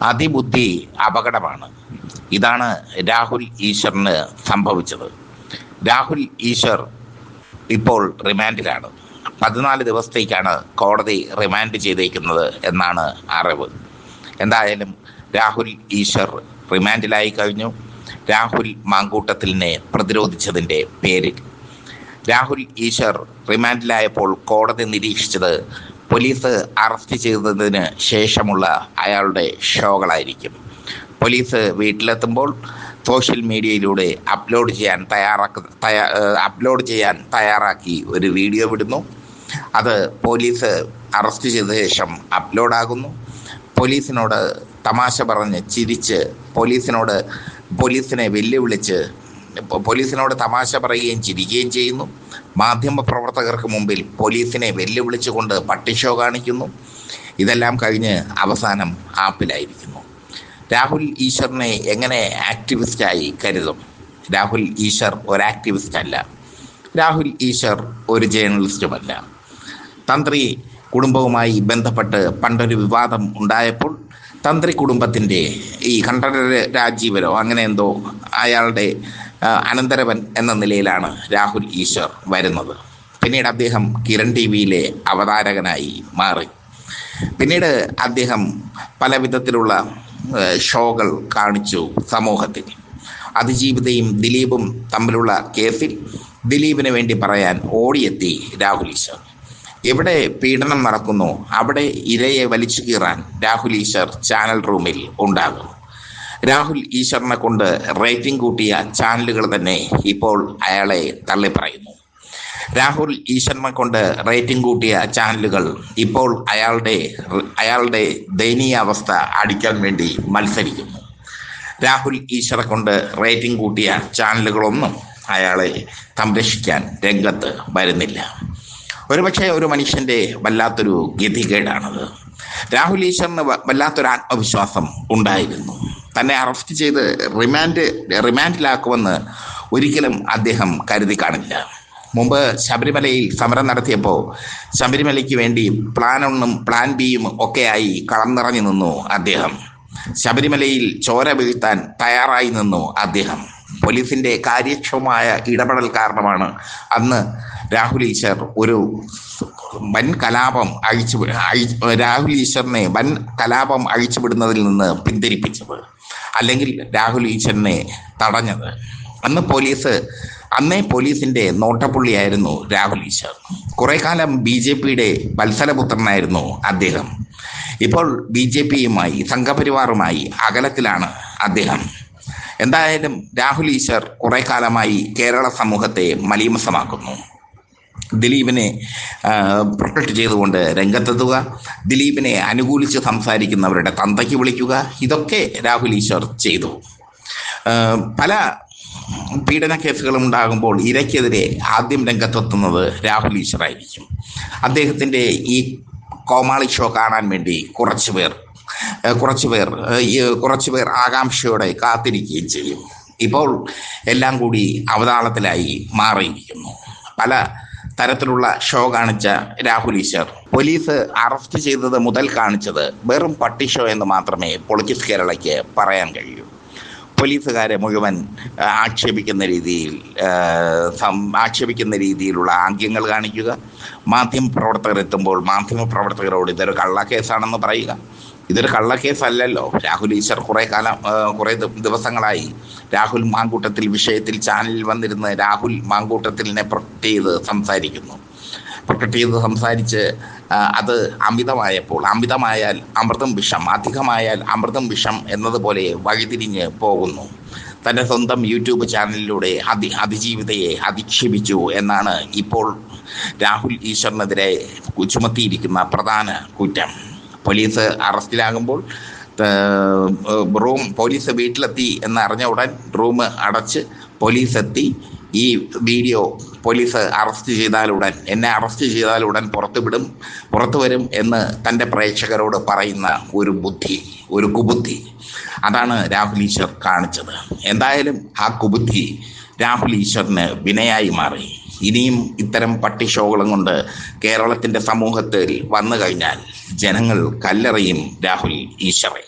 അതിബുദ്ധി അപകടമാണ്. ഇതാണ് രാഹുൽ ഈശ്വറിന് സംഭവിച്ചത്. രാഹുൽ ഈശ്വർ ഇപ്പോൾ റിമാൻഡിലാണ്. 14 ദിവസത്തേക്കാണ് കോടതി റിമാൻഡ് ചെയ്തേക്കുന്നത് എന്നാണ് അറിവ്. എന്തായാലും രാഹുൽ ഈശ്വർ റിമാൻഡിലായി കഴിഞ്ഞു. രാഹുൽ മാങ്കൂട്ടത്തിലിനെ പ്രതിരോധിച്ചതിൻ്റെ പേരിൽ രാഹുൽ ഈശ്വർ റിമാൻഡിലായപ്പോൾ കോടതി നിരീക്ഷിച്ചത് പോലീസ് അറസ്റ്റ് ചെയ്തതിന് ശേഷമുള്ള അയാളുടെ ഷോകളായിരിക്കും. പോലീസ് വീട്ടിലെത്തുമ്പോൾ സോഷ്യൽ മീഡിയയിലൂടെ അപ്ലോഡ് ചെയ്യാൻ തയ്യാറാക്കി ഒരു വീഡിയോ വിടുന്നു. അത് പോലീസ് അറസ്റ്റ് ചെയ്ത ശേഷം അപ്ലോഡാകുന്നു. പോലീസിനോട് തമാശ പറഞ്ഞ് ചിരിച്ച് പോലീസിനെ വെല്ലുവിളിച്ച് പോലീസിനോട് തമാശ പറയുകയും ചിരിക്കുകയും ചെയ്യുന്നു. മാധ്യമപ്രവർത്തകർക്ക് മുമ്പിൽ പോലീസിനെ വെല്ലുവിളിച്ചുകൊണ്ട് പട്ടിഷോ കാണിക്കുന്നു. ഇതെല്ലാം കഴിഞ്ഞ് അവസാനം ആപ്പിലായിരിക്കുന്നു. രാഹുൽ ഈശ്വറിനെ എങ്ങനെ ആക്ടിവിസ്റ്റായി കരുതും? രാഹുൽ ഈശ്വർ ഒരു ആക്ടിവിസ്റ്റ് അല്ല. രാഹുൽ ഈശ്വർ ഒരു ജേർണലിസ്റ്റുമല്ല. തന്ത്രി കുടുംബവുമായി ബന്ധപ്പെട്ട് പണ്ടൊരു വിവാദം ഉണ്ടായപ്പോൾ തന്ത്രി കുടുംബത്തിൻ്റെ ഈ കണ്ഠരര് രാജീവരോ അങ്ങനെ എന്തോ അയാളുടെ അനന്തരവൻ എന്ന നിലയിലാണ് രാഹുൽ ഈശ്വർ വരുന്നത്. പിന്നീട് അദ്ദേഹം കിരൺ ടിവിയിലെ അവതാരകനായി മാറി. പിന്നീട് അദ്ദേഹം പല വിധത്തിലുള്ള ഷോകൾ കാണിച്ചു സമൂഹത്തിൽ. അതിജീവിതയും ദിലീപും തമ്മിലുള്ള കേസിൽ ദിലീപിന് വേണ്ടി പറയാൻ ഓടിയെത്തി രാഹുൽ ഈശ്വർ. എവിടെ പീഡനം നടക്കുന്നു അവിടെ ഇരയെ വലിച്ചു കീറാൻ രാഹുൽ ഈശ്വർ ചാനൽ റൂമിൽ ഉണ്ടാകും. രാഹുൽ ഈശ്വറിനെ കൊണ്ട് റേറ്റിംഗ് കൂട്ടിയ ചാനലുകൾ തന്നെ ഇപ്പോൾ അയാളെ തള്ളിപ്പറയുന്നു. രാഹുൽ ഈശ്വറിനെ കൊണ്ട് റേറ്റിംഗ് കൂട്ടിയ ചാനലുകൾ ഇപ്പോൾ അയാളുടെ ദയനീയാവസ്ഥ അടിക്കാൻ വേണ്ടി മത്സരിക്കുന്നു. രാഹുൽ ഈശ്വറെ കൊണ്ട് റേറ്റിംഗ് കൂട്ടിയ ചാനലുകളൊന്നും അയാളെ സംരക്ഷിക്കാൻ രംഗത്ത് വരുന്നില്ല. ഒരുപക്ഷെ ഒരു മനുഷ്യൻ്റെ വല്ലാത്തൊരു ഗതികേടാണത്. രാഹുൽ ഈശ്വറിന് വല്ലാത്തൊരു ആത്മവിശ്വാസം ഉണ്ടായിരുന്നു. തന്നെ അറസ്റ്റ് ചെയ്ത് റിമാൻഡിലാക്കുമെന്ന് ഒരിക്കലും അദ്ദേഹം കരുതി കാണില്ല. മുമ്പ് ശബരിമലയിൽ സമരം നടത്തിയപ്പോൾ ശബരിമലയ്ക്ക് വേണ്ടി പ്ലാൻ 1ഉം പ്ലാൻ ബിയും ഒക്കെയായി കളം നിറഞ്ഞു നിന്നു അദ്ദേഹം. ശബരിമലയിൽ ചോര വീഴ്ത്താൻ തയ്യാറായി നിന്നു അദ്ദേഹം. പോലീസിൻ്റെ കാര്യക്ഷമമായ ഇടപെടൽ കാരണമാണ് അന്ന് രാഹുൽ ഈശ്വർ ഒരു വൻ കലാപം രാഹുൽ ഈശ്വറിനെ വൻ കലാപം അഴിച്ചുവിടുന്നതിൽ നിന്ന് പിന്തിരിപ്പിച്ചത്, അല്ലെങ്കിൽ രാഹുൽ ഈശ്വറിനെ തടഞ്ഞത്. അന്നേ പോലീസിൻ്റെ നോട്ടപ്പുള്ളിയായിരുന്നു രാഹുൽ ഈശ്വർ. കുറെ കാലം BJPയുടെ വത്സലപുത്രനായിരുന്നു അദ്ദേഹം. ഇപ്പോൾ BJPയുമായി സംഘപരിവാറുമായി അകലത്തിലാണ് അദ്ദേഹം. എന്തായാലും രാഹുൽ ഈശ്വർ കുറെ കാലമായി കേരള സമൂഹത്തെ മലീമസമാക്കുന്നു. ദിലീപിനെ പ്രൊട്ടക്ട് ചെയ്തുകൊണ്ട് രംഗത്തെത്തുക, ദിലീപിനെ അനുകൂലിച്ച് സംസാരിക്കുന്നവരുടെ തന്തയ്ക്ക് വിളിക്കുക, ഇതൊക്കെ രാഹുൽ ഈശ്വർ ചെയ്തു. പല പീഡന കേസുകളും ഉണ്ടാകുമ്പോൾ ഇരയ്ക്കെതിരെ ആദ്യം രംഗത്തെത്തുന്നത് രാഹുൽ ഈശ്വർ ആയിരിക്കും. അദ്ദേഹത്തിൻ്റെ ഈ കോമാളി ഷോ കാണാൻ വേണ്ടി കുറച്ച് പേർ ആകാംക്ഷയോടെ കാത്തിരിക്കുകയും ചെയ്യും. ഇപ്പോൾ എല്ലാം കൂടി അവതാളത്തിലായി മാറിയിരിക്കുന്നു. പല തരത്തിലുള്ള ഷോ കാണിച്ച രാഹുൽ ഈശ്വർ പോലീസ് അറസ്റ്റ് ചെയ്തത് മുതൽ കാണിച്ചത് വെറും പട്ടി ഷോ എന്ന് മാത്രമേ പൊളിറ്റിക്സ് കേരളയ്ക്ക് പറയാൻ കഴിയൂ. പോലീസുകാരെ മുഴുവൻ ആക്ഷേപിക്കുന്ന രീതിയിലുള്ള ആംഗ്യങ്ങൾ കാണിക്കുക, മാധ്യമപ്രവർത്തകർ എത്തുമ്പോൾ മാധ്യമപ്രവർത്തകരോട് ഇതൊരു കള്ളക്കേസാണെന്ന് പറയുക. ഇതൊരു കള്ളക്കേസല്ലല്ലോ. രാഹുൽ ഈശ്വർ കുറേ ദിവസങ്ങളായി രാഹുൽ മാങ്കൂട്ടത്തിൽ വിഷയത്തിൽ ചാനലിൽ വന്നിരുന്ന് രാഹുൽ മാങ്കൂട്ടത്തിലിനെ പ്രൊട്ടക്ട് ചെയ്ത് സംസാരിച്ച് അത് അമിതമായാൽ അമൃതം വിഷം, അധികമായാൽ അമൃതം വിഷം എന്നതുപോലെ വഴിതിരിഞ്ഞ് പോകുന്നു. തൻ്റെ സ്വന്തം യൂട്യൂബ് ചാനലിലൂടെ അതിജീവിതയെ അധിക്ഷേപിച്ചു എന്നാണ് ഇപ്പോൾ രാഹുൽ ഈശ്വറിനെതിരെ ചുമത്തിയിരിക്കുന്ന പ്രധാന കുറ്റം. പോലീസ് അറസ്റ്റിലാകുമ്പോൾ പോലീസ് വീട്ടിലെത്തി എന്നറിഞ്ഞ ഉടൻ റൂം അടച്ച് പോലീസ് എത്തി ഈ വീഡിയോ എന്നെ അറസ്റ്റ് ചെയ്താലുടൻ പുറത്തു വരും എന്ന് തൻ്റെ പ്രേക്ഷകരോട് പറയുന്ന ഒരു കുബുദ്ധി അതാണ് രാഹുൽ ഈശ്വർ കാണിച്ചത്. എന്തായാലും ആ കുബുദ്ധി രാഹുൽ ഈശ്വറിന് വിനയായി മാറി. ഇനിയും ഇത്തരം പട്ടി ഷോകളും കൊണ്ട് കേരളത്തിൻ്റെ സമൂഹത്തിൽ വന്നു കഴിഞ്ഞാൽ ജനങ്ങൾ കല്ലെറിയും രാഹുൽ ഈശ്വറെ.